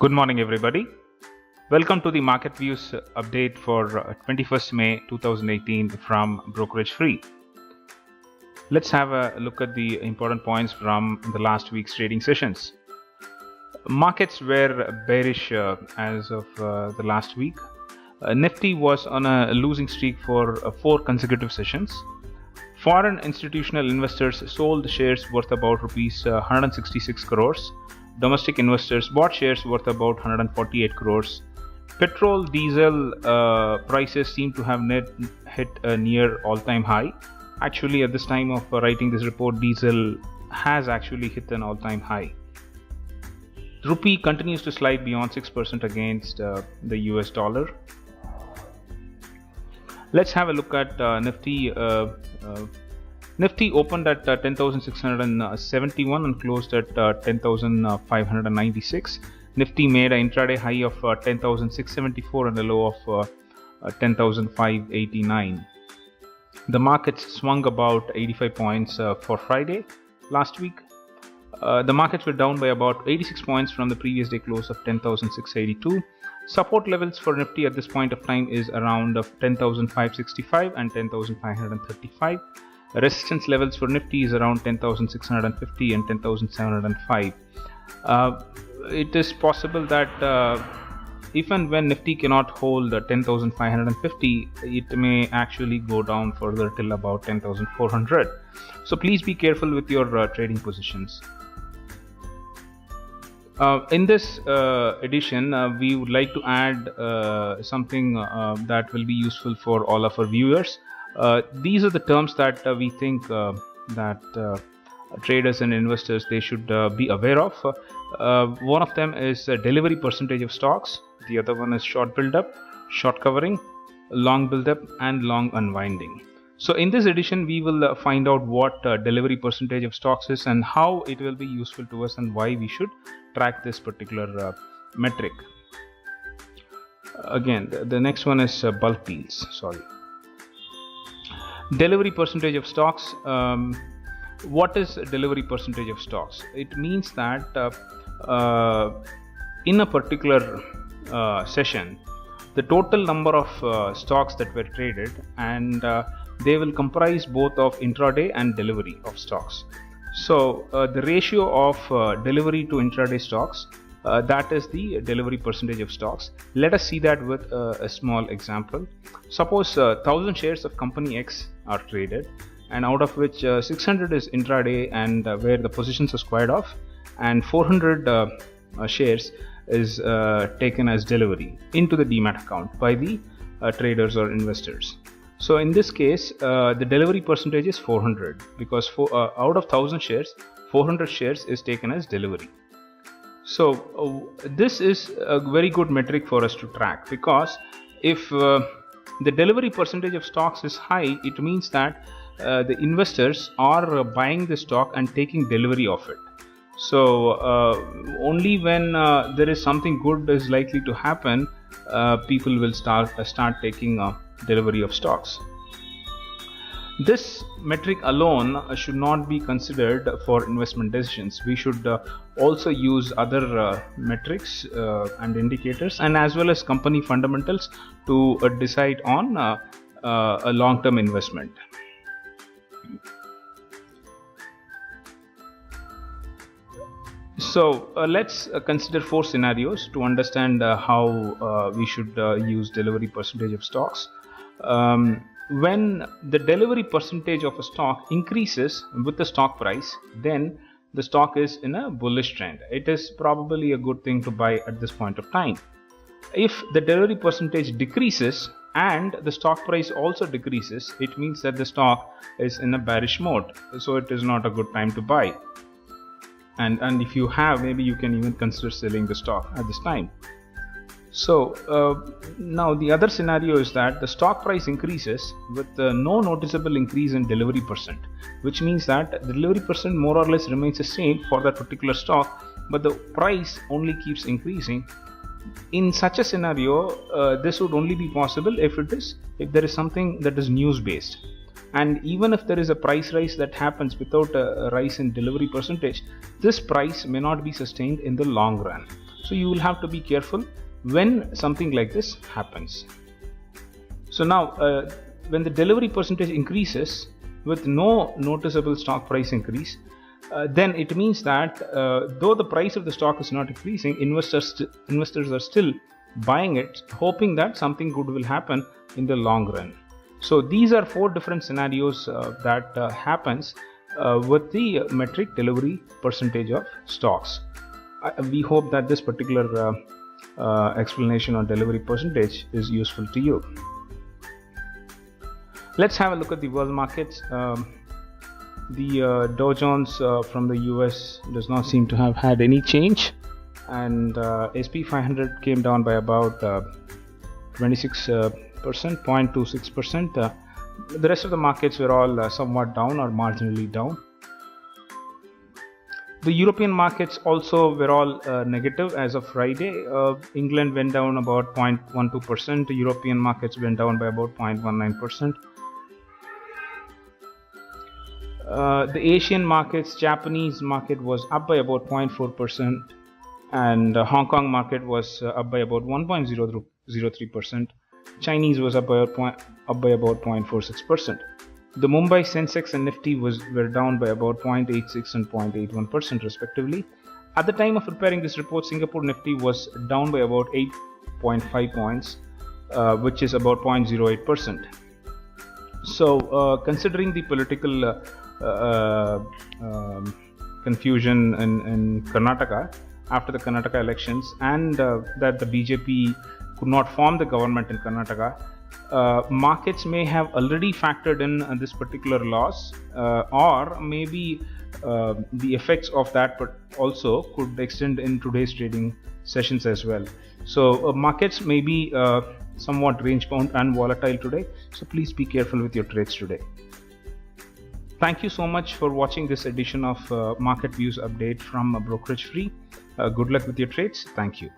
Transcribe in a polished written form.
Good morning, everybody. Welcome to the Market Views update for 21st May 2018 from Brokerage Free. Let's have a look at the important points from the last week's trading sessions. Markets were bearish as of the last week. Nifty was on a losing streak for 4 consecutive sessions. Foreign institutional investors sold shares worth about rupees 166 crores. Domestic investors bought shares worth about 148 crores. Petrol, diesel prices seem to have hit a near all-time high. Actually, at this time of writing this report, diesel has actually hit an all-time high. The rupee continues to slide beyond 6% against the US dollar. Let's have a look at Nifty. Nifty opened at 10,671 and closed at 10,596. Nifty made an intraday high of 10,674 and a low of 10,589. The markets swung about 85 points for Friday last week. The markets were down by about 86 points from the previous day close of 10,682. Support levels for Nifty at this point of time is around 10,565 and 10,535. Resistance levels for Nifty is around 10,650 and 10,705. It is possible that if and when Nifty cannot hold 10,550, it may actually go down further till about 10,400. So please be careful with your trading positions. In this edition, we would like to add something that will be useful for all of our viewers. These are the terms that we think that traders and investors they should be aware of. One of them is delivery percentage of stocks. The other one is short build-up, short covering, long build-up, and long unwinding. So in this edition, we will find out what delivery percentage of stocks is and how it will be useful to us and why we should track this particular metric. Again, the next one is bulk deals. Delivery percentage of stocks. What is delivery percentage of stocks? It means that in a particular session, the total number of stocks that were traded, and they will comprise both of intraday and delivery of stocks. So the ratio of delivery to intraday stocks, that is the delivery percentage of stocks. Let us see that with a small example. Suppose 1000 shares of company X are traded, and out of which 600 is intraday and where the positions are squared off, and 400 shares is taken as delivery into the demat account by the traders or investors. So in this case, the delivery percentage is 400 because out of 1000 shares, 400 shares is taken as delivery. So this is a very good metric for us to track, because if the delivery percentage of stocks is high, it means that the investors are buying the stock and taking delivery of it. So only when there is something good is likely to happen, people will start taking delivery of stocks. This metric alone should not be considered for investment decisions. We should also use other metrics and indicators, and as well as company fundamentals to decide on a long-term investment. So let's consider 4 scenarios to understand how we should use delivery percentage of stocks. When the delivery percentage of a stock increases with the stock price, then the stock is in a bullish trend. It is probably a good thing to buy at this point of time. If the delivery percentage decreases and the stock price also decreases, it means that the stock is in a bearish mode. So it is not a good time to buy. And if you have, maybe you can even consider selling the stock at this time. So now the other scenario is that the stock price increases with no noticeable increase in delivery percent, which means that the delivery percent more or less remains the same for that particular stock, but the price only keeps increasing. In such a scenario, this would only be possible if there is something that is news based. And even if there is a price rise that happens without a rise in delivery percentage, this price may not be sustained in the long run. So you will have to be careful when something like this happens. So now when the delivery percentage increases with no noticeable stock price increase, then it means that though the price of the stock is not increasing, investors are still buying it, hoping that something good will happen in the long run. So these are 4 different scenarios that happens with the metric delivery percentage of stocks. We hope that this particular explanation on delivery percentage is useful to you. Let's have a look at the world markets. The Dow Jones from the US does not seem to have had any change, and SP 500 came down by about 26%, 0.26%. The rest of the markets were all somewhat down or marginally down. The European markets also were all negative as of Friday. England went down about 0.12%. The European markets went down by about 0.19%. The Asian markets, Japanese market was up by about 0.4%, and Hong Kong market was up by about 1.03%. Chinese was up by about 0.46%. The Mumbai Sensex and Nifty were down by about 0.86 and 0.81% respectively. At the time of preparing this report, Singapore Nifty was down by about 8.5 points, which is about 0.08%. So considering the political confusion in Karnataka after the Karnataka elections, and that the BJP could not form the government in Karnataka, markets may have already factored in this particular loss, or maybe the effects of that also could extend in today's trading sessions as well. So markets may be somewhat range bound and volatile today, so please be careful with your trades today. Thank you so much for watching this edition of Market Views Update from Brokerage Free. Good luck with your trades. Thank you.